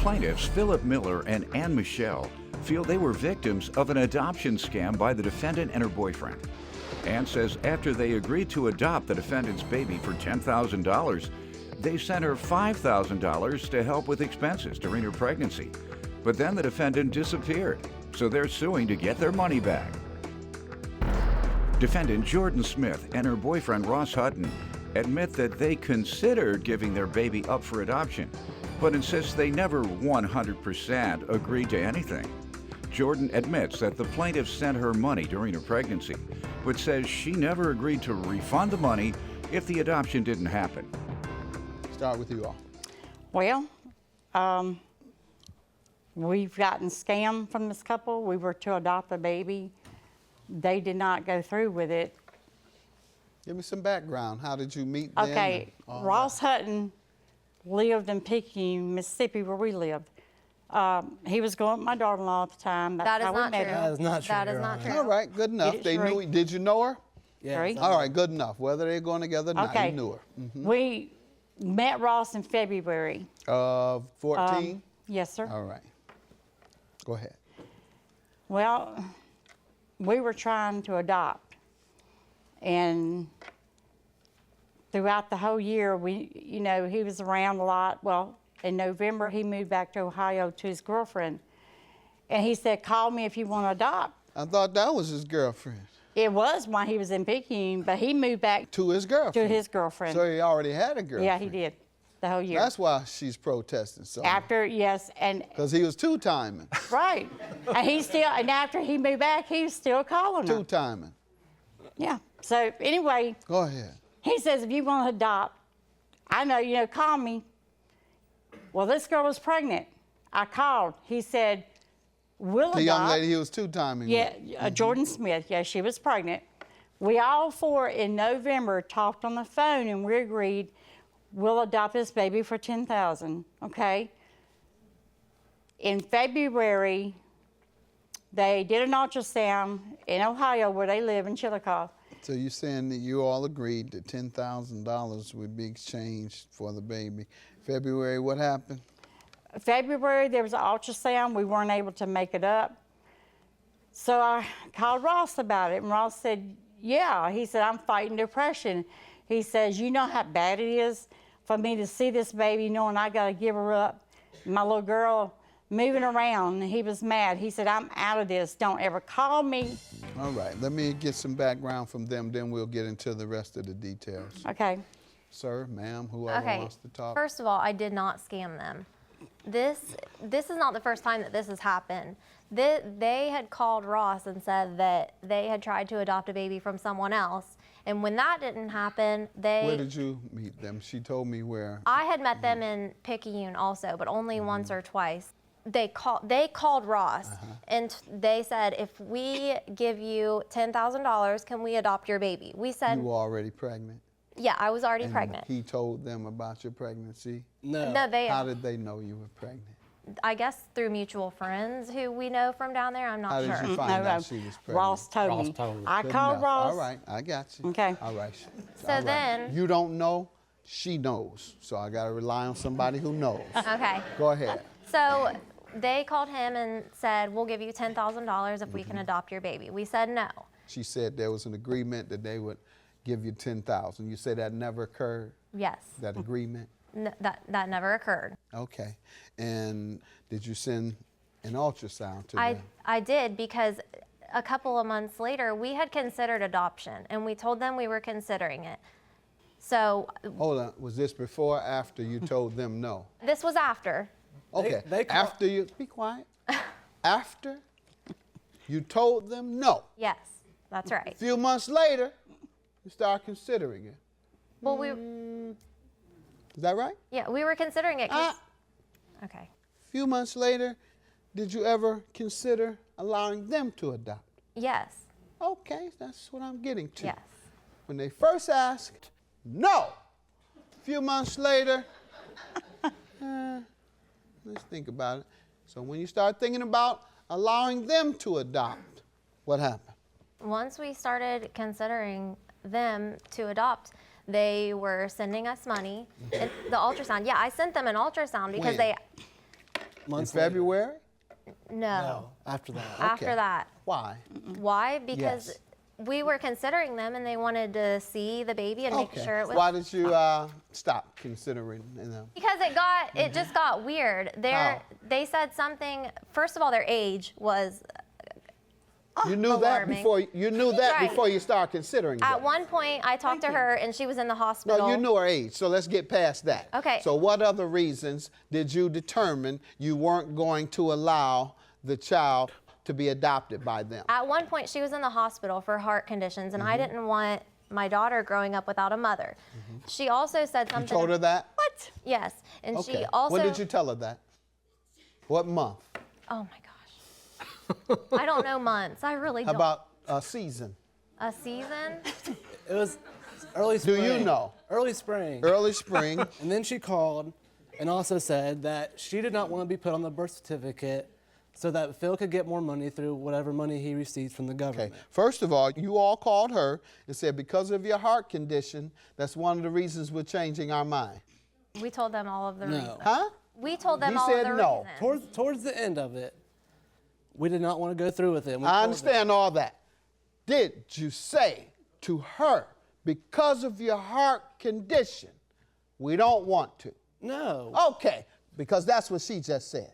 Plaintiffs Philip Miller and Ann Michelle feel they were victims of an adoption scam by the defendant and her boyfriend. Ann says after they agreed to adopt the defendant's baby for $10,000, they sent her $5,000 to help with expenses during her pregnancy. But then the defendant disappeared, so they're suing to get their money back. Defendant Jordan Smith and her boyfriend Ross Hutton admit that they considered giving their baby up for adoption, but insist they never 100% agreed to anything. Jordan admits that the plaintiff sent her money during her pregnancy, but says she never agreed to refund the money if the adoption didn't happen. Start with you all. Well, we've gotten scammed from this couple. We were to adopt a baby. They did not go through with it. Give me some background. How did you meet them? Okay, Ross Hutton lived in Picayune, Mississippi, where we lived. He was going with my daughter-in-law at the time. That's That is how we not met true. her. That is not true. That is not true. All right, good enough. It They is knew. true. Did you know her? Three. All right, good enough. Whether they're going together or not, Okay. you knew her. We met Ross in February. 14? Yes, sir. All right. Go ahead. Well, we were trying to adopt, and throughout the whole year, he was around a lot. Well, in November, he moved back to Ohio to his girlfriend, and he said, call me if you want to adopt. I thought that was his girlfriend. It was when he was in Picayune, but he moved back To his girlfriend? to his girlfriend. So he already had a girlfriend? Yeah, he did, the whole year. That's why she's protesting something. After, yes, and Because he was two-timing. right. And after he moved back, he was still calling her. Two-timing. Yeah. So anyway, Go ahead. he says, if you want to adopt, I know, call me. Well, this girl was pregnant. I called. He said, we'll adopt. The young lady he was two-timing Yeah, with. Jordan Smith. Yeah, she was pregnant. We all four in November talked on the phone, and we agreed we'll adopt this baby for $10,000. Okay. In February, they did an ultrasound in Ohio, where they live in Chillicothe. So you're saying that you all agreed that $10,000 would be exchanged for the baby. February, what happened? February, there was an ultrasound. We weren't able to make it up. So I called Ross about it, and Ross said, yeah. He said, I'm fighting depression. He says, you know how bad it is for me to see this baby knowing I got to give her up. My little girl moving around. He was mad. He said, I'm out of this. Don't ever call me. All right, let me get some background from them, then we'll get into the rest of the details. Okay. Sir, ma'am, whoever Okay. wants to talk. First of all, I did not scam them. This is not the first time that this has happened. They had called Ross and said that they had tried to adopt a baby from someone else, and when that didn't happen, Where did you meet them? She told me where. I had met them in Picayune also, but only once or twice. They called Ross, and they said, if we give you $10,000, can we adopt your baby? We said, You were already pregnant? yeah, I was already And pregnant. he told them about your pregnancy? No. No, How did they know you were pregnant? I guess through mutual friends who we know from down there. I'm How not did sure. you find out she was pregnant? Ross told Ross me. told me. I Good called enough. Ross. All right, I got you. Okay. All right. So All right. then- You don't know, she knows. So I got to rely on somebody who knows. Okay. Go ahead. So they called him and said, we'll give you $10,000 if we can adopt your baby. We said no. She said there was an agreement that they would give you $10,000. You say that never occurred, Yes. that agreement? That never occurred. Okay. And did you send an ultrasound to them? I did, because a couple of months later, we had considered adoption, and we told them we were considering it. So Hold on. Was this before or after you told them no? this was after. Okay. they call- After you, be quiet. After you told them no. Yes, that's A right. few months later, you start considering it. Well, Is that right? we were considering it. 'Cause- okay. A few months later, did you ever consider allowing them to adopt? Yes. Okay, that's what I'm getting to. Yes. When they first asked, no. A few months later, let's think about it. So when you start thinking about allowing them to adopt, what happened? Once we started considering them to adopt, they were sending us money. And the ultrasound, yeah, I sent them an ultrasound because When? In months February? No. No, after that. After Okay. that. Why? Why? Because Yes. we were considering them and they wanted to see the baby and make sure it was. Why did you stop considering them? Because it just got weird. How? They said something. First of all, their age was. You knew alarming. that Right. before you started considering At them. one point, I talked to her and she was in the hospital. No, you knew her age, so let's get past that. Okay. So what other reasons did you determine you weren't going to allow the child to be adopted by them? At one point, she was in the hospital for heart conditions, and I didn't want my daughter growing up without a mother. She also said You something. told her that? What? Yes, and Okay. she also. When did you tell her that? What month? Oh my gosh. I don't know months. I really How don't. about a season? A season? It was early spring. you know? Early spring. Early spring. And then she called and also said that she did not want to be put on the birth certificate so that Phil could get more money through whatever money he received from the government. Okay. First of all, you all called her and said because of your heart condition, that's one of the reasons we're changing our mind. We told them all of the No. reasons. Huh? We told them He all said of the no. reasons. Towards the end of it, we did not want to go through with it. We I told understand all that. Did you say to her, because of your heart condition, we don't want to? her, no. Okay, because that's what she just said.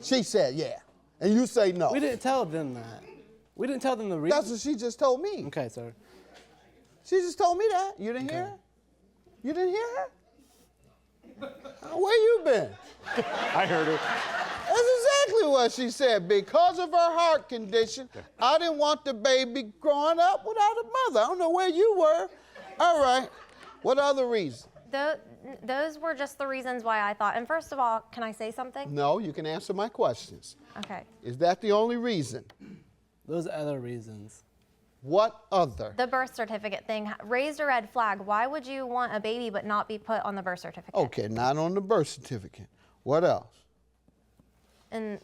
She said, yeah. And you say no. We didn't tell them that. We didn't tell them the reason. That's what she just told me. Okay, sir. She just told me that. You didn't hear her? You didn't hear her? Where you been? I heard her. That's exactly what she said. Because of her heart condition, I didn't want the baby growing up without a mother. I don't know where you were. All right. What other reason? Those were just the reasons why I thought. And first of all, can I say something? No, you can answer my questions. Okay. Is that the only reason? Those other reasons. What other? The birth certificate thing raised a red flag. Why would you want a baby but not be put on the birth certificate? Okay, not on the birth certificate. What else? And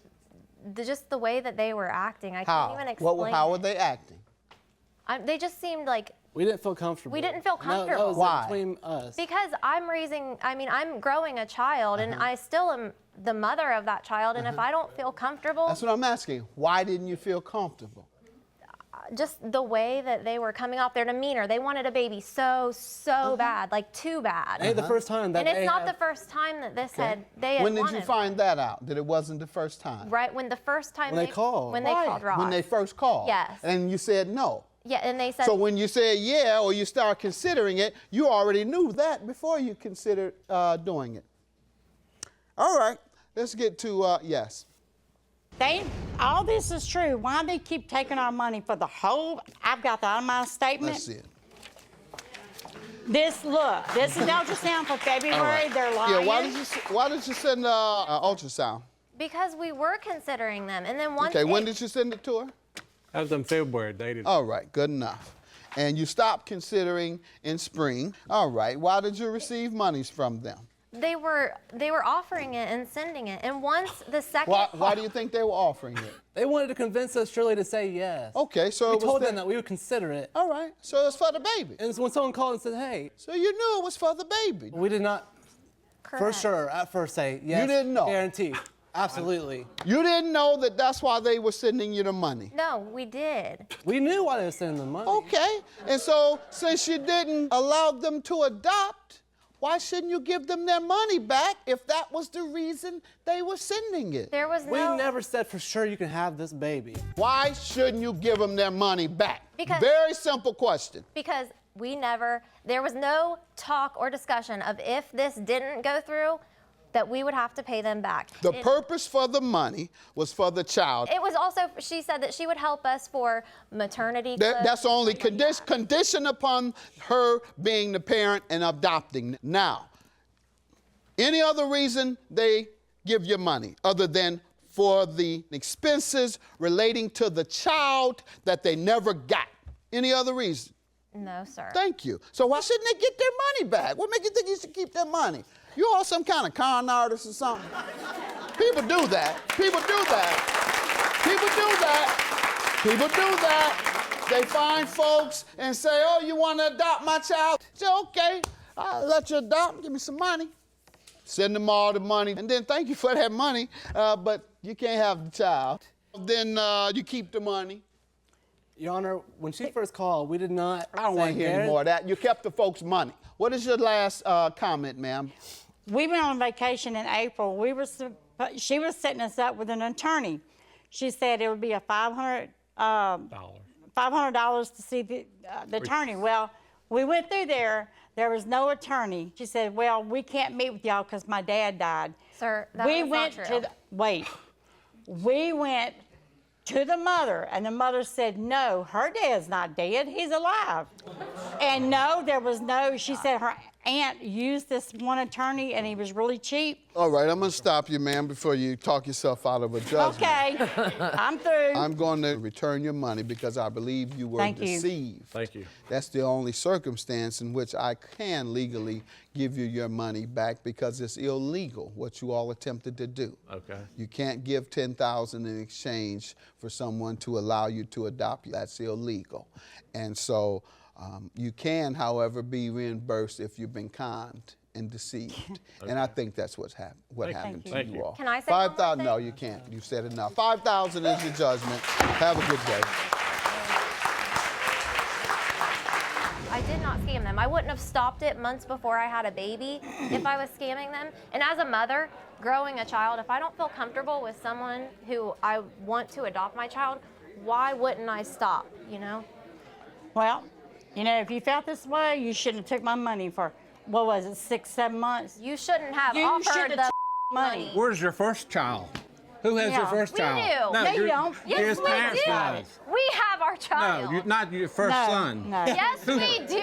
just the way that they were acting, I How? can't even explain. How it. were they acting? They just seemed like, We didn't feel comfortable. We didn't feel That comfortable. was Why? between us. because I'm growing a child and I still am the mother of that child. And if I don't feel comfortable, That's what I'm asking. Why didn't you feel comfortable? just the way that they were coming off, their demeanor, they wanted a baby so bad, like too bad. Ain't the first time that And it's they not have- the first time that they had When did you wanted find that out, that it wasn't the first time? Right when the first time When they called. when they Why? called Ross. When they first called? Yes. And you said no. Yeah, and they said So when you said yeah or you start considering it, you already knew that before you considered doing it. All right, let's get to yes. All this is true. Why do they keep taking our money for the whole? I've got the itemized statement. Let's see it. This is the ultrasound for February. They're lying. Yeah, why did you send ultrasound? because we were considering them, and then once Okay, when did you send it to her? That was in February, dated. All right, good enough. And you stopped considering in spring. All right, why did you receive monies from them? they were offering it and sending it, and once the second Why do you think they were offering it? They wanted to convince us surely to say yes. Okay, so We it was told the- them that we would consider it. All right, so it's for the baby. And when someone called and said, hey, So you knew it was for the baby. we did not for Correct. sure at first say yes. didn't know? Guarantee. Absolutely. You didn't know that that's why they were sending you the money. No, we did. We knew why they were sending the money. Okay, and so since you didn't allow them to adopt, why shouldn't you give them their money back if that was the reason they were sending it? There was We no. never said for sure you can have this baby. Why shouldn't you give them their money back? Because- Very simple question. Because there was no talk or discussion of if this didn't go through, that we would have to pay them back. The purpose for the money was for the child. It was also, she said that she would help us for maternity. That's clothes. only condition upon her being the parent and adopting. Now, any other reason they give you money other than for the expenses relating to the child that they never got? Any other reason? No, sir. Thank you. So why shouldn't they get their money back? What makes you think you should keep their money? You all some kind of con artist or something? People do that. People do that. People do that. People do that. They find folks and say, oh, you want to adopt my child? Say, okay, I'll let you adopt. Give me some money. send them all the money, and then thank you for that money, but you can't have the child. Then you keep the money. Your Honor, when she first called, we did not. I don't want to hear any more of that. You kept the folks' money. What is your last comment, ma'am? We went on vacation in April. She was setting us up with an attorney. She said it would be a $500 to see the attorney. Well, we went through there. There was no attorney. She said, well, we can't meet with y'all because my dad died. Sir, that is not true. We went to the mother, and the mother said, no, her dad's not dead. He's alive. And no, there was no, she said her aunt used this one attorney, and he was really cheap. All right, I'm going to stop you, ma'am, before you talk yourself out of a judgment. Okay, I'm through. I'm going to return your money because I believe you were deceived. Thank you. That's the only circumstance in which I can legally give you your money back because it's illegal what you all attempted to do. Okay. You can't give $10,000 in exchange for someone to allow you to adopt you. That's illegal. And so you can, however, be reimbursed if you've been conned and deceived. And I think that's what happened to you all. Can I say one more 5,000? thing? No, you can't. You said enough. 5,000 is your judgment. Have a good day. I did not scam them. I wouldn't have stopped it months before I had a baby if I was scamming them. And as a mother, growing a child, if I don't feel comfortable with someone who I want to adopt my child, why wouldn't I stop, you know? Well, you know, if you felt this way, you shouldn't have took my money for, what was it, 6, 7 months? You shouldn't have You offered should have the took money. Where's your first child? Who has your Yeah. first We child? do. No, you your- don't. Yes, his we parents do. does. We have our child. No, not your first No, son. no. Yes, we do.